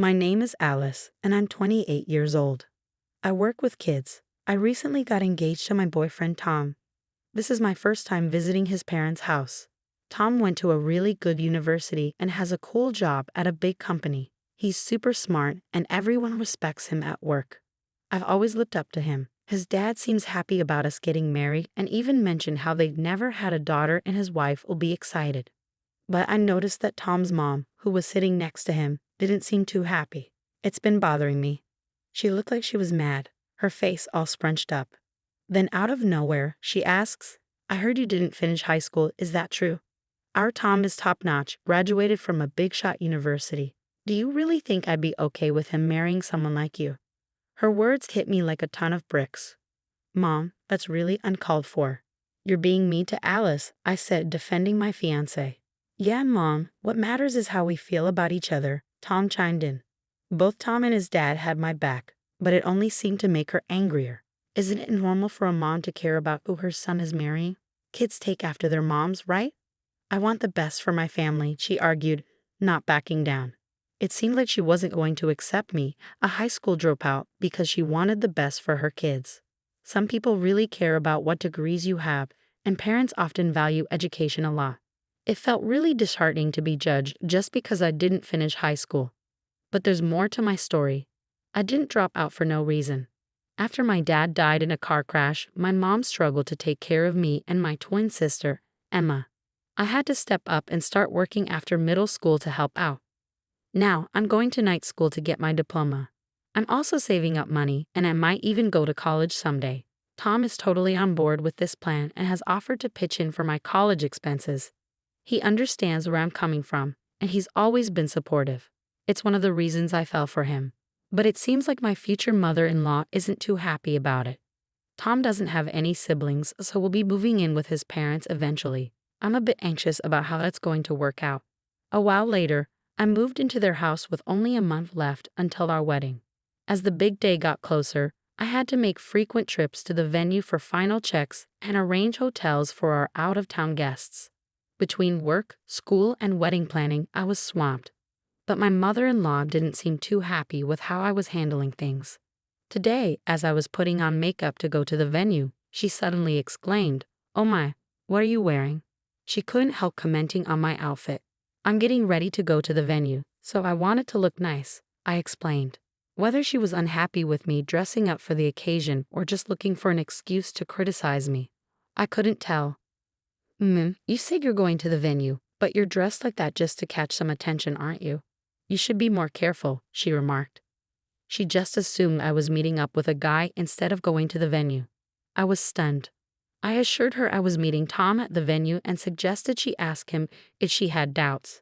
My name is Alice, and I'm 28 years old. I work with kids. I recently got engaged to my boyfriend Tom. This is my first time visiting his parents' house. Tom went to a really good university and has a cool job at a big company. He's super smart and everyone respects him at work. I've always looked up to him. His dad seems happy about us getting married and even mentioned how they've never had a daughter and his wife will be excited. But I noticed that Tom's mom, who was sitting next to him, didn't seem too happy. It's been bothering me. She looked like she was mad, her face all scrunched up. Then out of nowhere, she asks, "I heard you didn't finish high school, is that true? Our Tom is top-notch, graduated from a big-shot university. Do you really think I'd be okay with him marrying someone like you?" Her words hit me like a ton of bricks. "Mom, that's really uncalled for. You're being mean to Alice," I said, defending my fiancé. "Yeah, Mom, what matters is how we feel about each other," Tom chimed in. Both Tom and his dad had my back, but it only seemed to make her angrier. Isn't it normal for a mom to care about who her son is marrying? Kids take after their moms, right? "I want the best for my family," she argued, not backing down. It seemed like she wasn't going to accept me, a high school dropout, because she wanted the best for her kids. Some people really care about what degrees you have, and parents often value education a lot. It felt really disheartening to be judged just because I didn't finish high school. But there's more to my story. I didn't drop out for no reason. After my dad died in a car crash, my mom struggled to take care of me and my twin sister, Emma. I had to step up and start working after middle school to help out. Now, I'm going to night school to get my diploma. I'm also saving up money, and I might even go to college someday. Tom is totally on board with this plan and has offered to pitch in for my college expenses. He understands where I'm coming from, and he's always been supportive. It's one of the reasons I fell for him. But it seems like my future mother-in-law isn't too happy about it. Tom doesn't have any siblings, so we'll be moving in with his parents eventually. I'm a bit anxious about how that's going to work out. A while later, I moved into their house with only a month left until our wedding. As the big day got closer, I had to make frequent trips to the venue for final checks and arrange hotels for our out-of-town guests. Between work, school, and wedding planning, I was swamped. But my mother-in-law didn't seem too happy with how I was handling things. Today, as I was putting on makeup to go to the venue, she suddenly exclaimed, "Oh my, what are you wearing?" She couldn't help commenting on my outfit. "I'm getting ready to go to the venue, so I wanted to look nice," I explained. Whether she was unhappy with me dressing up for the occasion or just looking for an excuse to criticize me, I couldn't tell. You said you're going to the venue, but you're dressed like that just to catch some attention, aren't you? You should be more careful," she remarked. She just assumed I was meeting up with a guy instead of going to the venue. I was stunned. I assured her I was meeting Tom at the venue and suggested she ask him if she had doubts.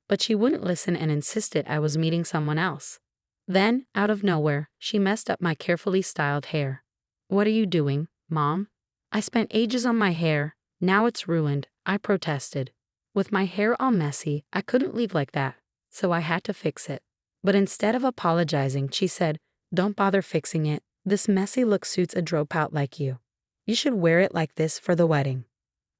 But she wouldn't listen and insisted I was meeting someone else. Then, out of nowhere, she messed up my carefully styled hair. "What are you doing, Mom? I spent ages on my hair. Now it's ruined," I protested. With my hair all messy, I couldn't leave like that, so I had to fix it. But instead of apologizing, she said, "Don't bother fixing it. This messy look suits a dropout like you. You should wear it like this for the wedding."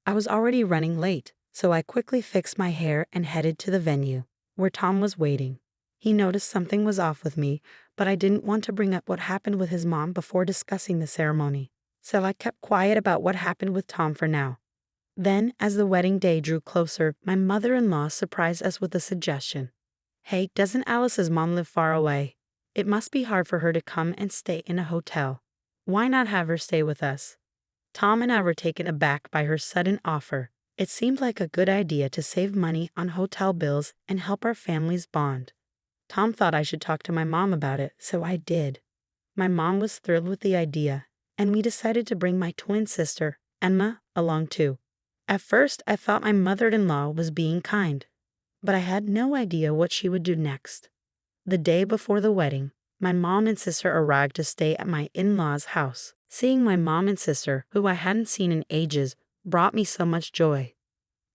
I was already running late, so I quickly fixed my hair and headed to the venue, where Tom was waiting. He noticed something was off with me, but I didn't want to bring up what happened with his mom before discussing the ceremony, so I kept quiet about what happened with Tom for now. Then, as the wedding day drew closer, my mother-in-law surprised us with a suggestion. "Hey, doesn't Alice's mom live far away? It must be hard for her to come and stay in a hotel. Why not have her stay with us?" Tom and I were taken aback by her sudden offer. It seemed like a good idea to save money on hotel bills and help our families bond. Tom thought I should talk to my mom about it, so I did. My mom was thrilled with the idea, and we decided to bring my twin sister, Emma, along too. At first, I thought my mother-in-law was being kind, but I had no idea what she would do next. The day before the wedding, my mom and sister arrived to stay at my in-laws' house. Seeing my mom and sister, who I hadn't seen in ages, brought me so much joy.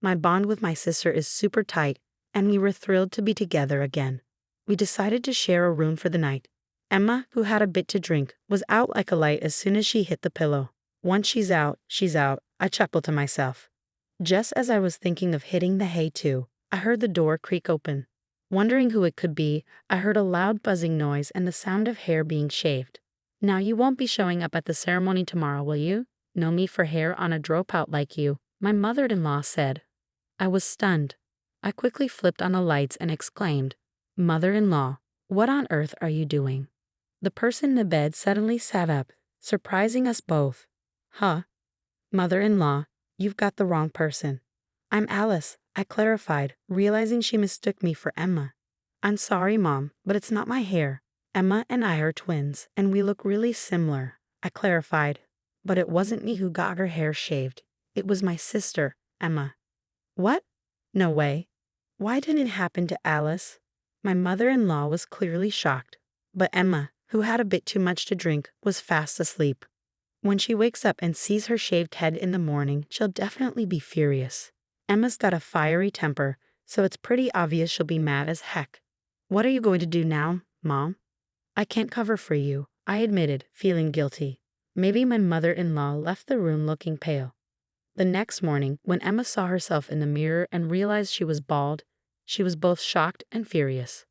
My bond with my sister is super tight, and we were thrilled to be together again. We decided to share a room for the night. Emma, who had a bit to drink, was out like a light as soon as she hit the pillow. "Once she's out, I chuckled to myself. Just as I was thinking of hitting the hay too, I heard the door creak open. Wondering who it could be, I heard a loud buzzing noise and the sound of hair being shaved. Now you won't be showing up at the ceremony tomorrow, will you? No me for hair on a dropout like you, my mother-in-law said. I was stunned. I quickly flipped on the lights and exclaimed, Mother-in-law, what on earth are you doing? The person in the bed suddenly sat up, surprising us both. Huh? Mother-in-law, you've got the wrong person. I'm Alice, I clarified, realizing she mistook me for Emma. I'm sorry, Mom, but it's not my hair. Emma and I are twins, and we look really similar, I clarified. But it wasn't me who got her hair shaved. It was my sister, Emma. What? No way. Why didn't it happen to Alice? My mother-in-law was clearly shocked, but Emma, who had a bit too much to drink, was fast asleep. When she wakes up and sees her shaved head in the morning, she'll definitely be furious. Emma's got a fiery temper, so it's pretty obvious she'll be mad as heck. What are you going to do now, Mom? I can't cover for you, I admitted, feeling guilty. Maybe my mother-in-law left the room looking pale. The next morning, when Emma saw herself in the mirror and realized she was bald, she was both shocked and furious.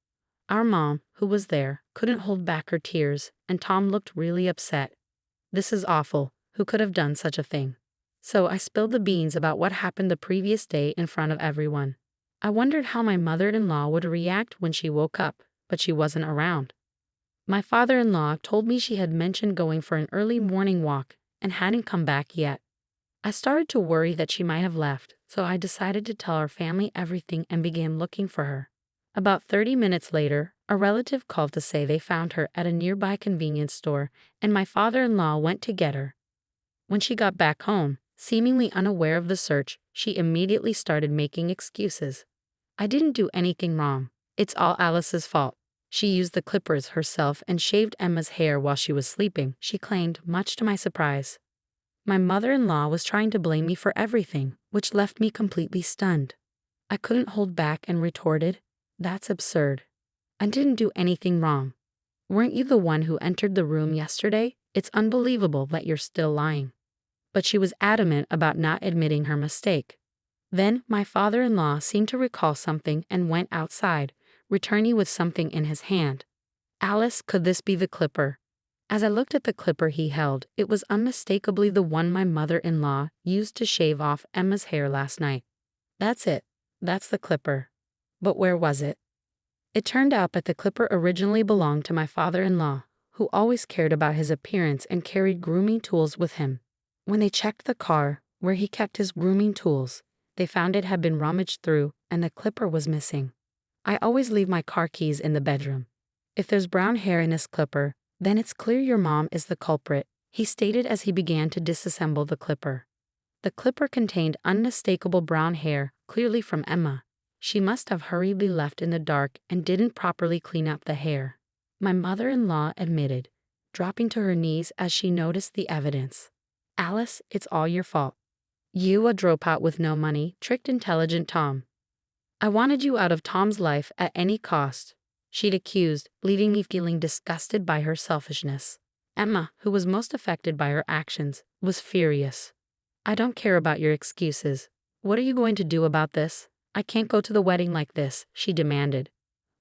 Our mom, who was there, couldn't hold back her tears, and Tom looked really upset. This is awful. Who could have done such a thing? So I spilled the beans about what happened the previous day in front of everyone. I wondered how my mother-in-law would react when she woke up, but she wasn't around. My father-in-law told me she had mentioned going for an early morning walk and hadn't come back yet. I started to worry that she might have left, so I decided to tell our family everything and began looking for her. About 30 minutes later, a relative called to say they found her at a nearby convenience store, and my father-in-law went to get her. When she got back home, seemingly unaware of the search, she immediately started making excuses. I didn't do anything wrong. It's all Alice's fault. She used the clippers herself and shaved Emma's hair while she was sleeping, she claimed, much to my surprise. My mother-in-law was trying to blame me for everything, which left me completely stunned. I couldn't hold back and retorted, That's absurd. I didn't do anything wrong. Weren't you the one who entered the room yesterday? It's unbelievable that you're still lying. But she was adamant about not admitting her mistake. Then my father-in-law seemed to recall something and went outside, returning with something in his hand. Alice, could this be the clipper? As I looked at the clipper he held, it was unmistakably the one my mother-in-law used to shave off Emma's hair last night. That's it. That's the clipper. But where was it? It turned out that the clipper originally belonged to my father-in-law, who always cared about his appearance and carried grooming tools with him. When they checked the car, where he kept his grooming tools, they found it had been rummaged through and the clipper was missing. I always leave my car keys in the bedroom. If there's brown hair in this clipper, then it's clear your mom is the culprit, he stated as he began to disassemble the clipper. The clipper contained unmistakable brown hair, clearly from Emma. She must have hurriedly left in the dark and didn't properly clean up the hair, my mother-in-law admitted, dropping to her knees as she noticed the evidence. Alice, it's all your fault. You, a dropout with no money, tricked intelligent Tom. I wanted you out of Tom's life at any cost, she'd accused, leaving me feeling disgusted by her selfishness. Emma, who was most affected by her actions, was furious. I don't care about your excuses. What are you going to do about this? I can't go to the wedding like this, she demanded.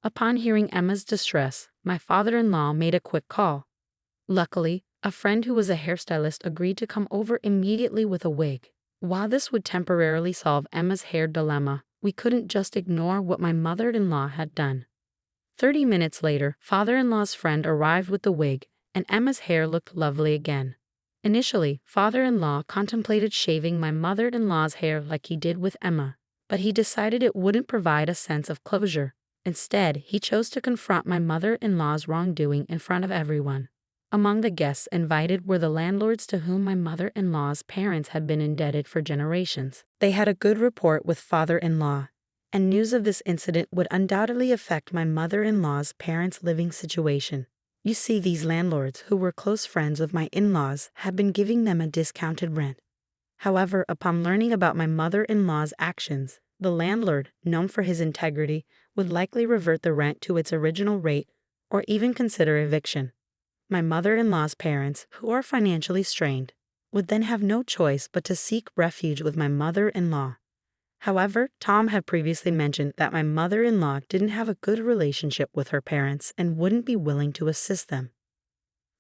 Upon hearing Emma's distress, my father-in-law made a quick call. Luckily, a friend who was a hairstylist agreed to come over immediately with a wig. While this would temporarily solve Emma's hair dilemma, we couldn't just ignore what my mother-in-law had done. 30 minutes later, father-in-law's friend arrived with the wig, and Emma's hair looked lovely again. Initially, father-in-law contemplated shaving my mother-in-law's hair like he did with Emma, but he decided it wouldn't provide a sense of closure. Instead, he chose to confront my mother-in-law's wrongdoing in front of everyone. Among the guests invited were the landlords to whom my mother-in-law's parents had been indebted for generations. They had a good rapport with father-in-law, and news of this incident would undoubtedly affect my mother-in-law's parents' living situation. You see, these landlords, who were close friends of my in-laws, had been giving them a discounted rent. However, upon learning about my mother-in-law's actions, the landlord, known for his integrity, would likely revert the rent to its original rate or even consider eviction. My mother-in-law's parents, who are financially strained, would then have no choice but to seek refuge with my mother-in-law. However, Tom had previously mentioned that my mother-in-law didn't have a good relationship with her parents and wouldn't be willing to assist them.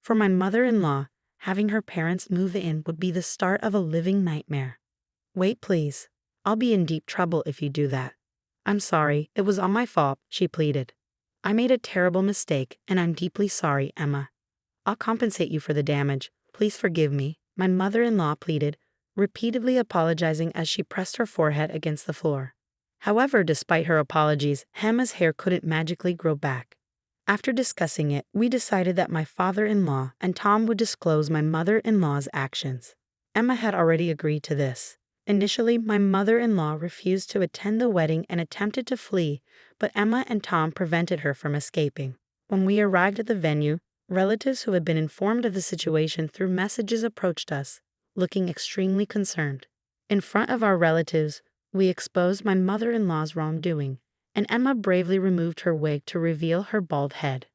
For my mother-in-law, having her parents move in would be the start of a living nightmare. Wait, please. I'll be in deep trouble if you do that. I'm sorry, it was all my fault, she pleaded. I made a terrible mistake, and I'm deeply sorry, Emma. I'll compensate you for the damage. Please forgive me, my mother-in-law pleaded, repeatedly apologizing as she pressed her forehead against the floor. However, despite her apologies, Emma's hair couldn't magically grow back. After discussing it, we decided that my father-in-law and Tom would disclose my mother-in-law's actions. Emma had already agreed to this. Initially, my mother-in-law refused to attend the wedding and attempted to flee, but Emma and Tom prevented her from escaping. When we arrived at the venue, relatives who had been informed of the situation through messages approached us, looking extremely concerned. In front of our relatives, we exposed my mother-in-law's wrongdoing, and Emma bravely removed her wig to reveal her bald head.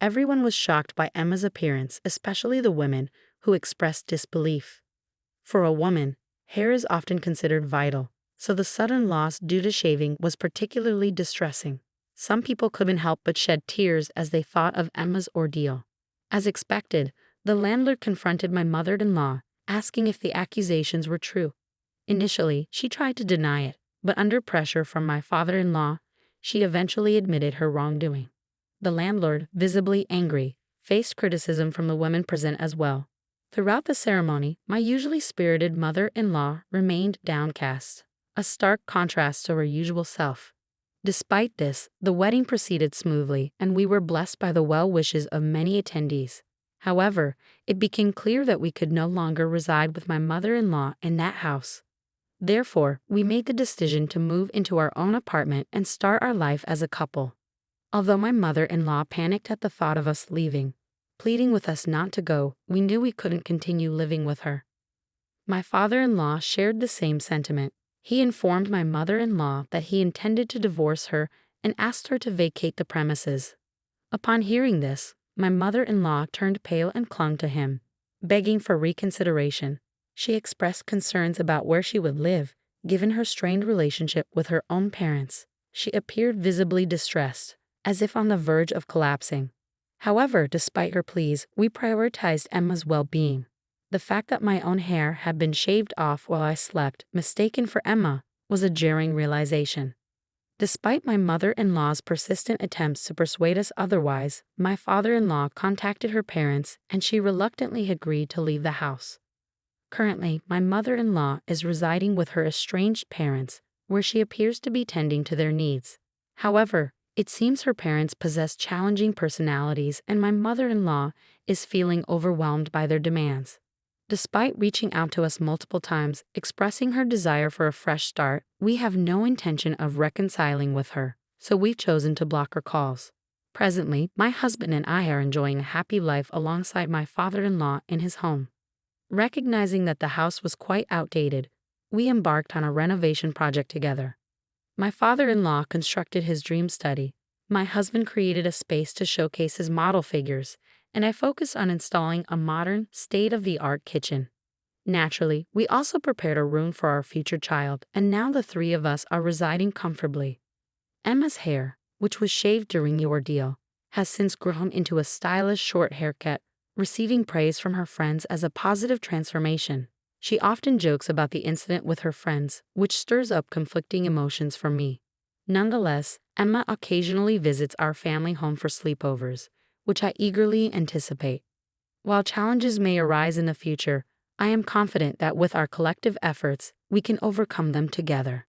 Everyone was shocked by Emma's appearance, especially the women, who expressed disbelief. For a woman, hair is often considered vital, so the sudden loss due to shaving was particularly distressing. Some people couldn't help but shed tears as they thought of Emma's ordeal. As expected, the landlord confronted my mother-in-law, asking if the accusations were true. Initially, she tried to deny it, but under pressure from my father-in-law, she eventually admitted her wrongdoing. The landlord, visibly angry, faced criticism from the women present as well. Throughout the ceremony, my usually spirited mother-in-law remained downcast, a stark contrast to her usual self. Despite this, the wedding proceeded smoothly, and we were blessed by the well wishes of many attendees. However, it became clear that we could no longer reside with my mother-in-law in that house. Therefore, we made the decision to move into our own apartment and start our life as a couple. Although my mother-in-law panicked at the thought of us leaving, pleading with us not to go, we knew we couldn't continue living with her. My father-in-law shared the same sentiment. He informed my mother-in-law that he intended to divorce her and asked her to vacate the premises. Upon hearing this, my mother-in-law turned pale and clung to him, begging for reconsideration. She expressed concerns about where she would live, given her strained relationship with her own parents. She appeared visibly distressed, as if on the verge of collapsing. However, despite her pleas, we prioritized Emma's well-being. The fact that my own hair had been shaved off while I slept, mistaken for Emma, was a jarring realization. Despite my mother-in-law's persistent attempts to persuade us otherwise, my father-in-law contacted her parents and she reluctantly agreed to leave the house. Currently, my mother-in-law is residing with her estranged parents, where she appears to be tending to their needs. However, it seems her parents possess challenging personalities and my mother-in-law is feeling overwhelmed by their demands. Despite reaching out to us multiple times, expressing her desire for a fresh start, we have no intention of reconciling with her, so we've chosen to block her calls. Presently, my husband and I are enjoying a happy life alongside my father-in-law in his home. Recognizing that the house was quite outdated, we embarked on a renovation project together. My father-in-law constructed his dream study, my husband created a space to showcase his model figures, and I focused on installing a modern, state-of-the-art kitchen. Naturally, we also prepared a room for our future child, and now the three of us are residing comfortably. Emma's hair, which was shaved during the ordeal, has since grown into a stylish short haircut, receiving praise from her friends as a positive transformation. She often jokes about the incident with her friends, which stirs up conflicting emotions for me. Nonetheless, Emma occasionally visits our family home for sleepovers, which I eagerly anticipate. While challenges may arise in the future, I am confident that with our collective efforts, we can overcome them together.